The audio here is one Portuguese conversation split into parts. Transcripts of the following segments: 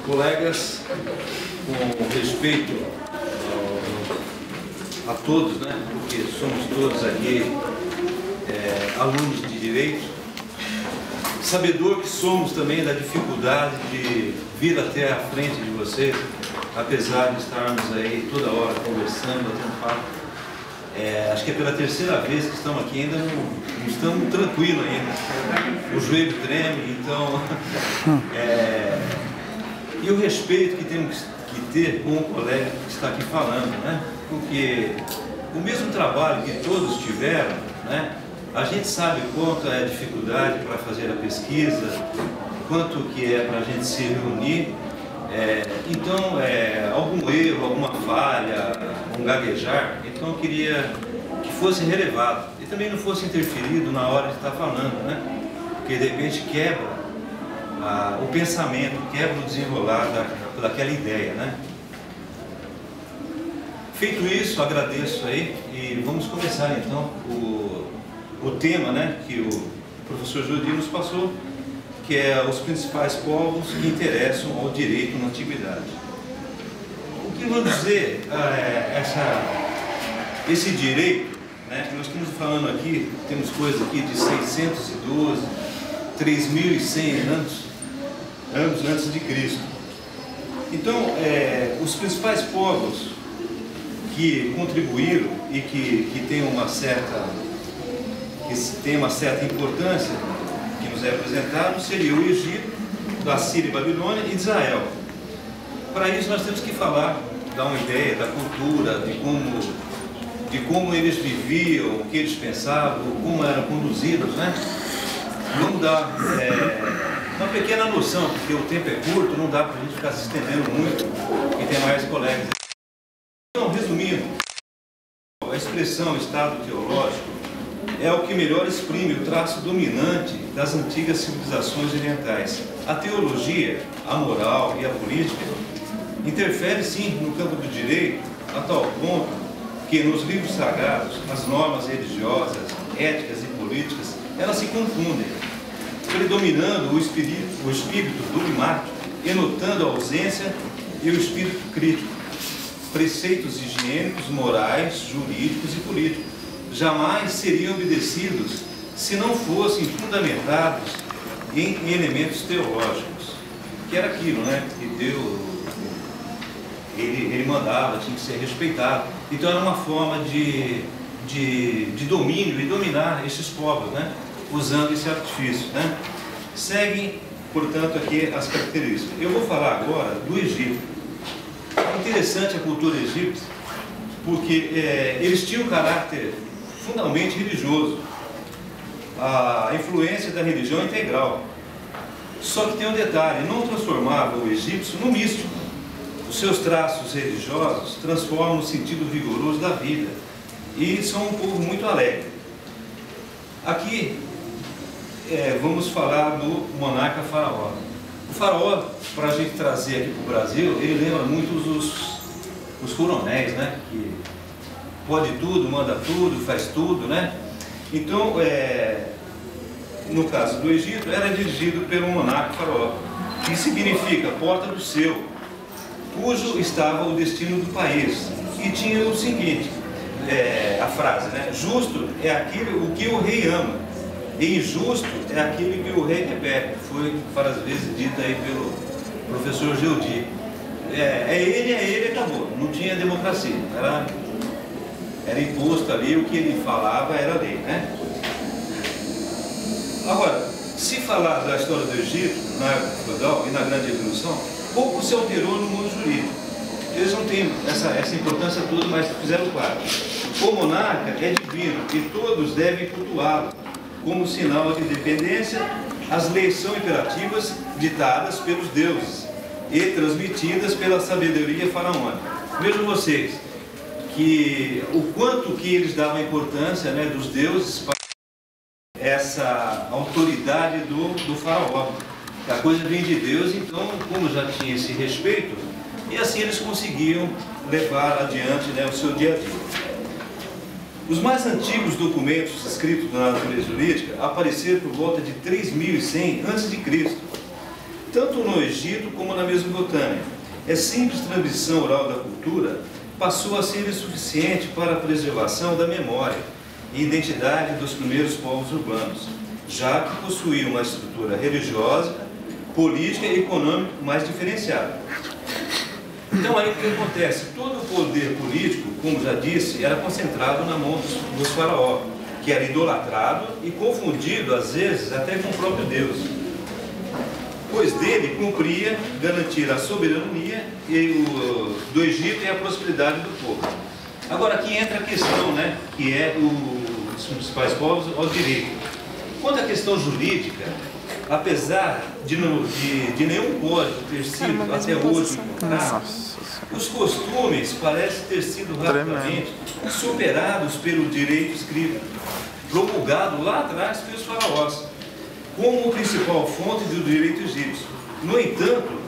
Colegas, com respeito a todos, né? Porque somos todos aqui alunos de Direito, sabedor que somos também da dificuldade de vir até a frente de vocês, apesar de estarmos aí toda hora conversando, batendo papo. Acho que é pela terceira vez que estamos aqui, ainda não estamos tranquilos ainda. O joelho treme, então... E o respeito que temos que ter com o colega que está aqui falando, né? Porque o mesmo trabalho que todos tiveram, né? A gente sabe quanto é a dificuldade para fazer a pesquisa, quanto que é para a gente se reunir. Então, algum erro, alguma falha, um gaguejar, então eu queria que fosse relevado e também não fosse interferido na hora de estar falando, né? Porque de repente quebra o pensamento, quebra o desenrolar daquela ideia, né? Feito isso, agradeço aí e vamos começar então o tema, né, que o professor Jordi nos passou, que é os principais povos que interessam ao direito na antiguidade. O que vamos dizer esse direito, né, que nós estamos falando aqui, temos coisas aqui de 612, 3.100 anos antes de Cristo. Então, os principais povos que contribuíram e que têm uma certa importância que nos é apresentado seria o Egito, da Síria e Babilônia e de Israel. Para isso nós temos que falar, dar uma ideia da cultura, de como eles viviam, o que eles pensavam, como eram conduzidos, né? Vamos dar uma pequena noção, porque o tempo é curto, não dá para a gente ficar se estendendo muito e tem mais colegas. Então, resumindo, a expressão Estado teológico é o que melhor exprime o traço dominante das antigas civilizações orientais. A teologia, a moral e a política interferem sim no campo do direito, a tal ponto que nos livros sagrados, as normas religiosas, éticas e políticas, elas se confundem, predominando o espírito dogmático, enotando a ausência e o espírito crítico. Preceitos higiênicos, morais, jurídicos e políticos jamais seriam obedecidos se não fossem fundamentados em elementos teológicos, que era aquilo, né, que Deus ele mandava, tinha que ser respeitado. Então era uma forma de domínio e dominar esses povos, né, usando esse artifício, né. Seguem, portanto, aqui as características. Eu vou falar agora do Egito. É interessante a cultura egípcia, porque eles tinham um caráter fundamentalmente religioso. A influência da religião é integral. Só que tem um detalhe, não transformava o egípcio no místico. Os seus traços religiosos transformam o sentido vigoroso da vida. E são um povo muito alegre. Aqui vamos falar do monarca faraó. O faraó, para a gente trazer aqui para o Brasil, ele lembra muito os coronéis, né? Que pode tudo, manda tudo, faz tudo, né? Então, no caso do Egito, era dirigido pelo monarca faraó, que significa porta do céu, cujo estava o destino do país. E tinha o seguinte, a frase, né? Justo é aquilo o que o rei ama. E injusto é aquele que o rei repete. Foi várias vezes dito aí pelo professor Jordi. Ele, acabou. Não tinha democracia. Era imposto ali, o que ele falava era lei, né? Agora, se falar da história do Egito, na época feudal e na Grande Revolução, pouco se alterou no mundo jurídico. Eles não têm essa importância toda, mas fizeram claro. O monarca é divino e todos devem cultuá-lo. Como sinal de independência, as leis são imperativas ditadas pelos deuses e transmitidas pela sabedoria faraônica. Vejam vocês que o quanto que eles davam importância, né, dos deuses para essa autoridade do faraó. A coisa vem de Deus, então, como já tinha esse respeito, e assim eles conseguiam levar adiante, né, o seu dia a dia. Os mais antigos documentos escritos na natureza jurídica apareceram por volta de 3.100 a.C. tanto no Egito como na Mesopotâmia. A simples transmissão oral da cultura passou a ser insuficiente para a preservação da memória e identidade dos primeiros povos urbanos, já que possuíam uma estrutura religiosa, política e econômica mais diferenciada. Então aí o que acontece? Todo o poder político, como já disse, era concentrado na mão dos faraós, que era idolatrado e confundido às vezes até com o próprio Deus, pois dele cumpria garantir a soberania do Egito e a prosperidade do povo. Agora aqui entra a questão, né, que é os principais povos ao direito. Quanto à questão jurídica, apesar de nenhum código ter sido até hoje encontrado, os costumes parecem ter sido rapidamente superados pelo direito escrito, promulgado lá atrás pelos faraós, como principal fonte do direito egípcio. No entanto,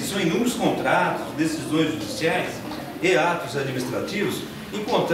são inúmeros contratos, decisões judiciais e atos administrativos encontrados